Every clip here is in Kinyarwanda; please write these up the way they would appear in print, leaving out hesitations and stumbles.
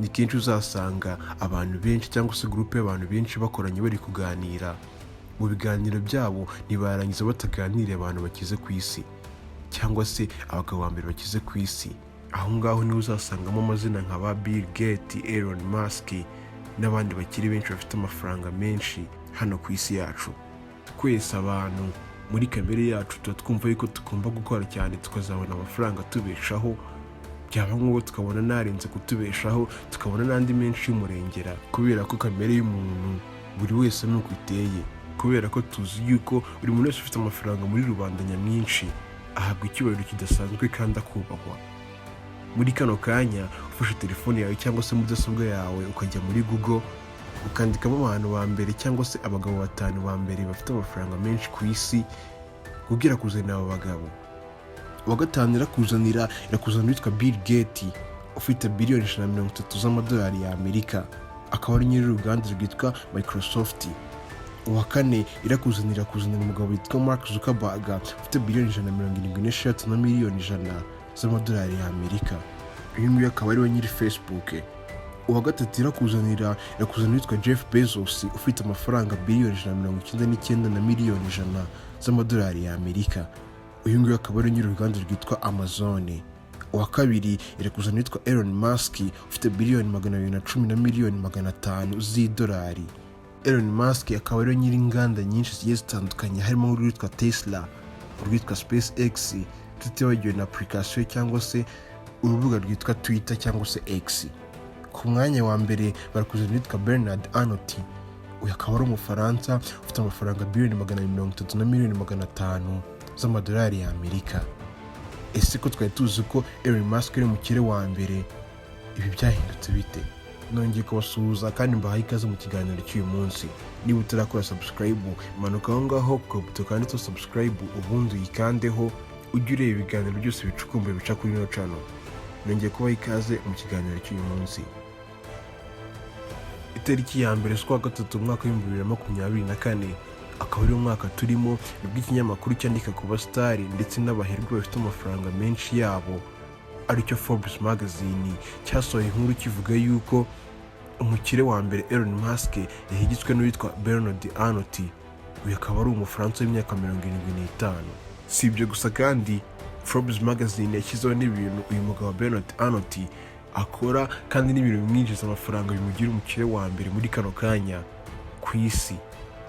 ni kenshi uzasanga abantu benshi cyangwa se groupe y'abantu benshi bakoranye bari kuganira. Mu biganiro byabo ntibarangiza bataganiriye abantu bakize ku isi cyangwa se abagabo ba mbere bakize ku isi. Aho ngaho niho uzasangamo amazina nka ba Bill Gates, Elon Musk n'abandi bakiri benshi bafite amafaranga menshi hano ku isi yacu. Twese abantu muri kamere yacu tuba twumva yuko tugomba gukora cyane tukazabona amafaranga tubeshaho, byaba nk'uwo tukabona narenze kutubeshaho, tukabona n'andi menshi y'umurengera, kubera ko kamere y'umuntu buri wese nuko iteye, kubera ko tuzi yuko buri muntu wese ufite amafaranga muri rubanda nyamwinshi ahabwa icyubahiro kidasanzwe kandi akubahwa. Muri kano kanya ufashe telefone yawe cyangwa se mudasobwa yawe ukajya muri Google ukandikamo abantu ba mbere cyangwa se abagabo 5 ba mbere bafite amafaranga menshi ku isi, kugira kuzanira abo bagabo. Uwa gatanu irakuzanira witwa Bill Gates ufite biliyoni 130 z'amadolari ya Amerika, akaba ari nyiri uruganda rwitwa Microsoft. Uwa kane irakuzanira umugabo witwa Mark Zuckerberg ufite biliyoni 176 na miliyoni 100 z'amadolari ya Amerika. Uyu nguyu akaba ari we nyiri Facebook. Uwa gatatu irakuzanira witwa Jeff Bezos ufite amafaranga biliyoni 199 na miliyoni 100 z'amadolari ya Amerika. Uyu nguyu akaba ari nyiri uruganda rwitwa Amazon. Uwa kabiri irakuzanira witwa Elon Musk ufite biliyoni 210 na miliyoni 500 z'idolari. Elon Musk akaba ari nyiri inganda nyinshi zigiye zitandukanye, harimo urwitwa Tesla, urwitwa SpaceX, tutibagiwe na application cyangwa se urubuga rwitwa Twitter cyangwa se X. Ku mwanya wa mbere barakuzanira witwa Bernard Arnault. Uyu akaba ari Umufaransa ufite amafaranga biliyoni 130 na miliyoni 500 z'amadolari ya Amerika. Ese ko twari tuzi ko Elon Musk ari umukire wa mbere, ibi byahindutse bite? Nongeye kubasuhuza kandi mbahaye ikaze mu kiganiro cy'uyu munsi. Niba utarakora subscribe, manuka aho ngaho ku buto kanditseho subscribe ubundi uyikandeho ujye ureba ibiganiro byose bicukumbuye bica kuri ino channel. Nongeye kubaha ikaze mu kiganiro cy'uyu munsi. Itariki ya mbere z'ukwa gatatu umwaka w'2024 akaba ari umwaka turimo, nibwo ikinyamakuru cyandika ku basitari ndetse n'abaherwe bafite amafaranga menshi yabo aricyo Forbes magazine cyasohoye inkuru kivuga yuko umukire wa mbere Elon Musk yahigitswe n'uwitwa Bernard Arnault. Uyu akaba ari Umufaransa w'imyaka 75. Si ibyo gusa kandi Forbes magazine yashyizeho n'ibintu uyu mugabo Bernard Arnault akora kandi n'ibintu bimwinjiza amafaranga bimugira umukire wa mbere muri kano kanya ku isi.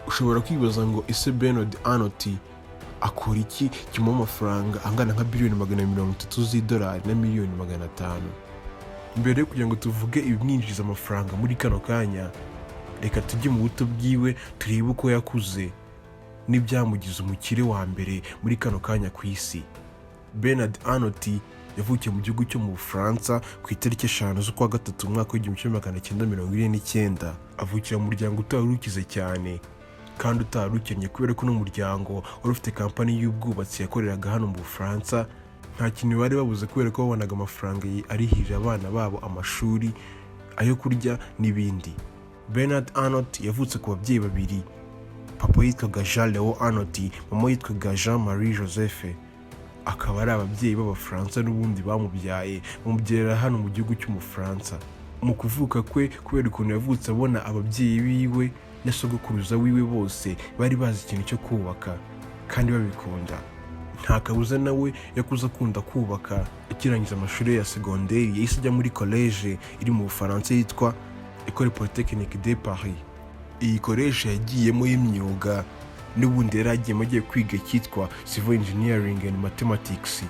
Ushobora kwibaza ngo ese Bernard Arnault akora iki kimuha amafaranga angana nka biliyoni 130 z'idolari na miliyoni 500? Mbere yo kugira ngo tuvuge ibimwinjiza amafaranga muri kano kanya, reka tujye mu buto bwiwe turebe uko yakuze n'ibyamugize umukire wa mbere muri kano kanya ku isi. Bernard Arnault yavukiye mu gihugu cyo mu Bufaransa ku itariki 5 z'ukwa gatatu umwaka w'1949. Avukira mu muryango utarukize cyane kandi utarukennye, kubera ko n'umuryango wari ufite kampani y'ubwubatsi yakoreraga hano mu Bufaransa. Nta kintu bari babuze kubera ko babonaga amafaranga arihirira abana babo amashuri, ayo kurya n'ibindi. Bernard Arnault yavutse ku babyeyi babiri, papa yitwaga Jean Léo Arnault, mama yitwaga Jean Marie Joseph. Akaba ari ababyeyi b'Abafaransa n'ubundi bamubyaye bamubyerera hano mu gihugu cy'Umufaransa. Mu kuvuka kwe, kubera ukuntu yavutse abona ababyeyi biwe na sogokuru wiwe bose bari bazi ikintu cyo kubaka kandi babikunda, nta kabuza nawe yakuze akunda kubaka. Akirangiza amashuri ya segonderi yahise ajya muri college iri mu Bufaransa yitwa École Polytechnique de Paris. Iyi college yagiyemo y'imyuga n'ubundi yari agiye kwiga cyitwa Civil Engineering and Mathematics.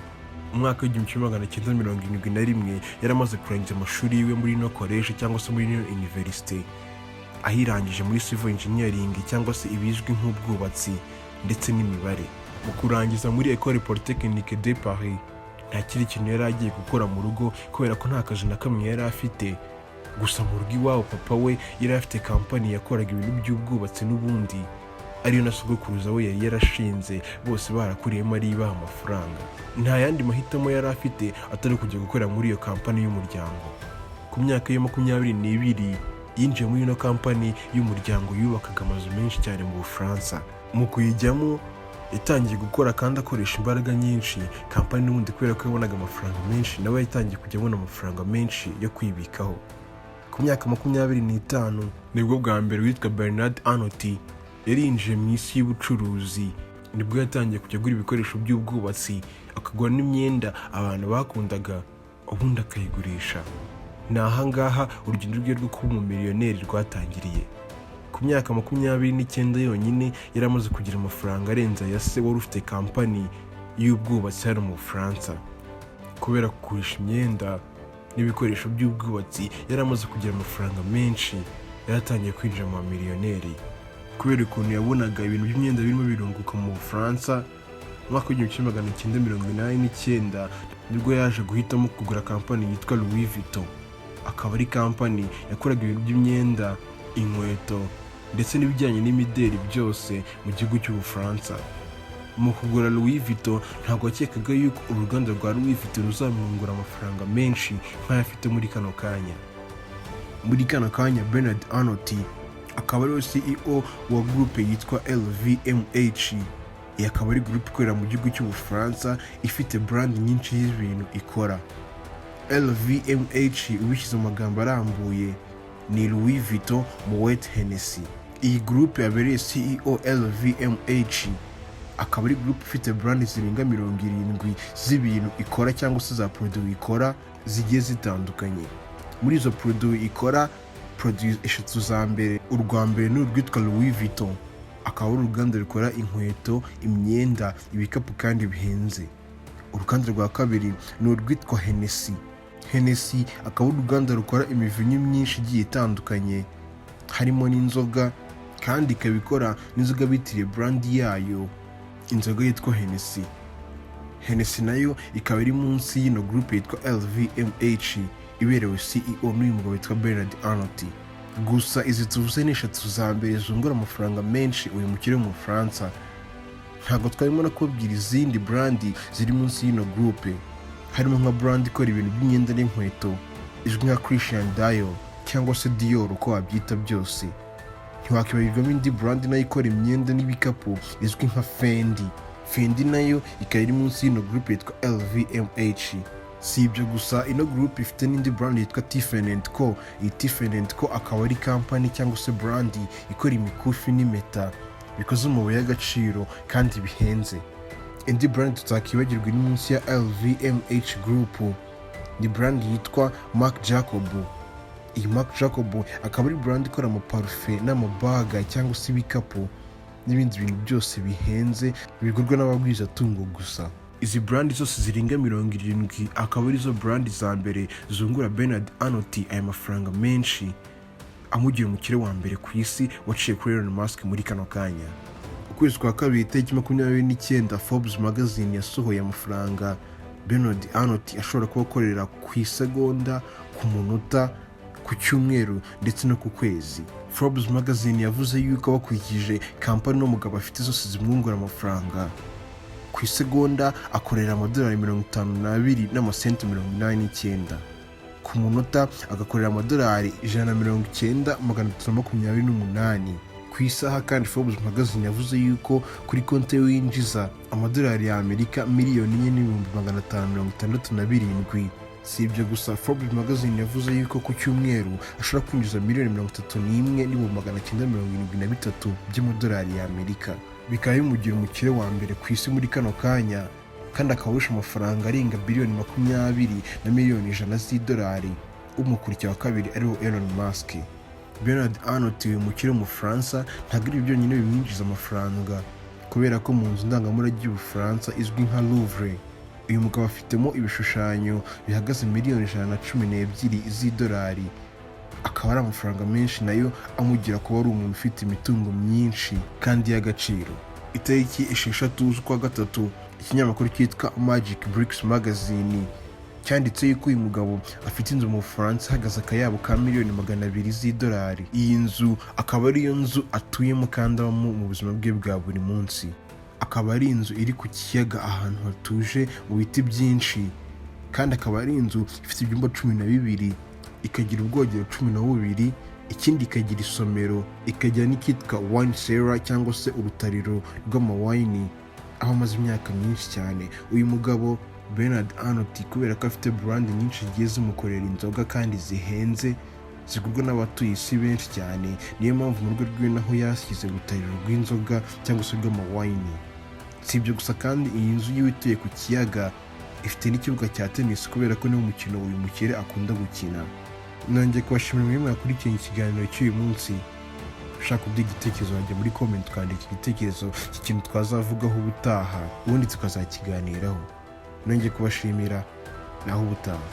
Umwaka w'1971 yari amaze kurangiza amashuri yiwe muri no college cyangwa se muri no university, ahirangije muri Civil Engineering cyangwa se ibizwi nk'ubwubatsi ndetse n'imibare. Mu kurangiza muri École Polytechnique de Paris, nta kindi kintu yari agiye gukora mu rugo kubera ko nta kazi na kamwe yari afite. Gusa mu rugo iwabo papa we yari afite kampani yakoraga ibintu by'ubwubatsi n'ubundi, ariyo na sogokuruza we yari yarashinze, bose barakuriyemo ari baha amafaranga. Nta yandi mahitamo yari afite atari kujya gukorera muri iyo kampani y'umuryango. Ku myaka ya 22 yinjiye muri ino kampani y'umuryango yubakaga amazu menshi cyane mu Bufaransa. Mu kuyijyamo yatangiye gukora kandi akoresha imbaraga nyinshi. Kampani n'ubundi kubera ko yabonaga amafaranga menshi, nawe yatangiye kujya abona amafaranga menshi yo kwibikaho. Ku myaka 25 nibwo bwa mbere witwa arnault yarinjiye mu isi y'ubucuruzi. Nibwo yatangiye kujya agura ibikoresho by'ubwubatsi, akagura n'imyenda abantu bakundaga, ubundi akayigurisha. Ni ahangaha urugendo rwe rwo kuba umumiliyoneri rwatangiriye. Ku myaka 29 yonyine yari amaze kugira amafaranga arenze aya se wari ufite kampani y'ubwubatsi hano mu Bufaransa. Kubera kugurisha imyenda n'ibikoresho by'ubwubatsi yari amaze kugira amafaranga menshi, yaratangiye kwinjira mu miliyoneri. Kubera ukuntu yabonaga ibintu by'imyenda birimo birunguka mu Bufaransa, mu mwaka w'1989 nibwo yaje guhitamo kugura kampani yitwa Louis Vuitton. Akaba ari kampani yakoraga ibintu by'imyenda, inkweto ndetse n'ibijyanye n'imideli byose mu gihugu cy'Ubufaransa. Mu kugura Louis Vuitton ntabwo yakekaga yuko uruganda rwa Louis Vuitton ruzamwungura amafaranga menshi nk'ayafite muri kano kanya. Muri kano kanya arnault akaba ari CEO wa groupe yitwa LVMH. Iyi akaba ari groupe ikorera mu gihugu cy'Ubufaransa ifite brand nyinshi y'ibintu ikora. LVMH ubishyize mu magambo arambuye ni Louis Vuitton Moet Hennessy. Iyi groupe yabereye CEO LVMH akaba ari groupe ifite brand zirenga 70 z'ibintu ikora cyangwa se za produit ikora zigiye zitandukanye. Muri izo produit ikora, produit eshatu za mbere, urwa mbere ni urwitwa Louis Vuitton, akaba ari uruganda rukora inkweto, imyenda, ibikapu kandi bihenze. Uruganda rwa kabiri ni urwitwa Hennessy akaba ari uruganda rukora imivinyo myinshi igiye itandukanye harimo n'inzoga, kandi ikabikora n'inzoga bitiriye brand yayo, inzoga yitwa Hennessy nayo ikaba iri munsi y'ino groupe yitwa LVMH iberewe CEO n'uyu mugabo witwa arnault. Gusa izi tuvuze ni eshatu za mbere zungura amafaranga menshi uyu mukire mu Bufaransa. Ntabwo twarimo no kubabwira izindi brand ziri munsi y'ino groupe, harimo nka brand ikora ibintu by'imyenda n'inkweto izwi nka Christian Dior cyangwa se Dior uko wabyita byose. Ntiwakibagirwamo indi brand nayo ikora imyenda n'ibikapu izwi nka Fendi nayo ikaba iri munsi y'ino groupe yitwa LVMH. Si ibyo gusa, ino groupe ifite n'indi brand yitwa Tiffany & Co. Iyi Tiffany & Co akaba ari kampani cyangwa se brand ikora imikufi n'impeta bikoze mu mabuye y'agaciro kandi bihenze. Indi brand tutakibagirwa iri munsi ya LVMH group ni brand yitwa Marc Jacob. Iyi Marc Jacob akaba ari brand ikora amaparufe n'amabaga cyangwa se ibikapu n'ibindi bintu byose bihenze bigurwa n'abagwizatungo gusa. Izi brand zose zirenga 70 akaba ari zo brand za mbere zungura arnault aya mafaranga menshi, amugira umukire wa mbere ku isi waciye kuri Elon Musk muri kano kanya. Ukwezi kwa kabiri tariki 29 Forbes magazine yasohoye amafaranga arnault ashobora kuba akorera ku isegonda, ku munota, ku cyumweru ndetse no ku kwezi. Forbes magazine yavuze yuko bakurikije kampani n'umugabo afite zose zimwungura amafaranga, ku isegonda akorera $52.89, ku munota agakorera $190,328, ku isaha. Kandi Forbes magazine yavuze yuko kuri konti winjiza $4 miliyoni. Si ibyo gusa, Forbes magazine yavuze yuko ku cyumweru ashobora kwinjiza $31,973 by'amadolari. Bikaba bimugira umukire wa mbere ku isi muri kano kanya, kandi akabusha amafaranga arenga $20 billion umukurikira wa kabiri ariwo Elon Musk. Arnault uyu mukire mu Bufaransa ntabwo ari byonyine bimwinjiza amafaranga, kubera ko mu nzu ndangamurage y'Ubufaransa izwi nka Louvre uyu mugabo afitemo ibishushanyo bihagaze $112 akaba ari amafaranga menshi nayo amugira kuba ari umuntu ufite imitungo myinshi kandi y'agaciro. Itariki 6 z'ukwa gatatu ikinyamakuru cyitwa Magic Bricks magazine cyanditse yuko uyu mugabo afite inzu mu Bufaransa ihagaze akayabo ka $200,000. Iyi nzu akaba ariyo nzu atuyemo kandi abamo mu buzima bwe bwa buri munsi. Akaba ari inzu iri ku kiyaga ahantu hatuje mu biti byinshi, kandi akaba ari inzu ifite ibyumba 12, ikagira ubwogero 12, ikindi ikagira isomero, ikagira n'ikitwa wine cellar cyangwa se urutariro rw'amawayini aho amaze imyaka myinshi cyane. Uyu mugabo Arnault kubera ko afite brand nyinshi zigiye zimukorera inzoga kandi zihenze zigurwa n'abatuye isi benshi cyane. Niyo mpamvu mu rwego rw'iwe naho yashyize urutariro rw'inzoga cyangwa se rw'amawayini. Si ibyo gusa kandi iyi nzu yiwe ituye ku kiyaga ifite n'ikibuga cya tennis kubera ko niwo mukino uyu mukire akunda gukina. Nongeye kubashimira mwe mwakurikiye ikiganiro cy'uyu munsi. Ushaka kuduha igitekerezo wajya muri comment ukandika igitekerezo cy'ikintu twazavugaho ubutaha ubundi tukazakiganiraho. Nongeye kubashimira naho ubutaha.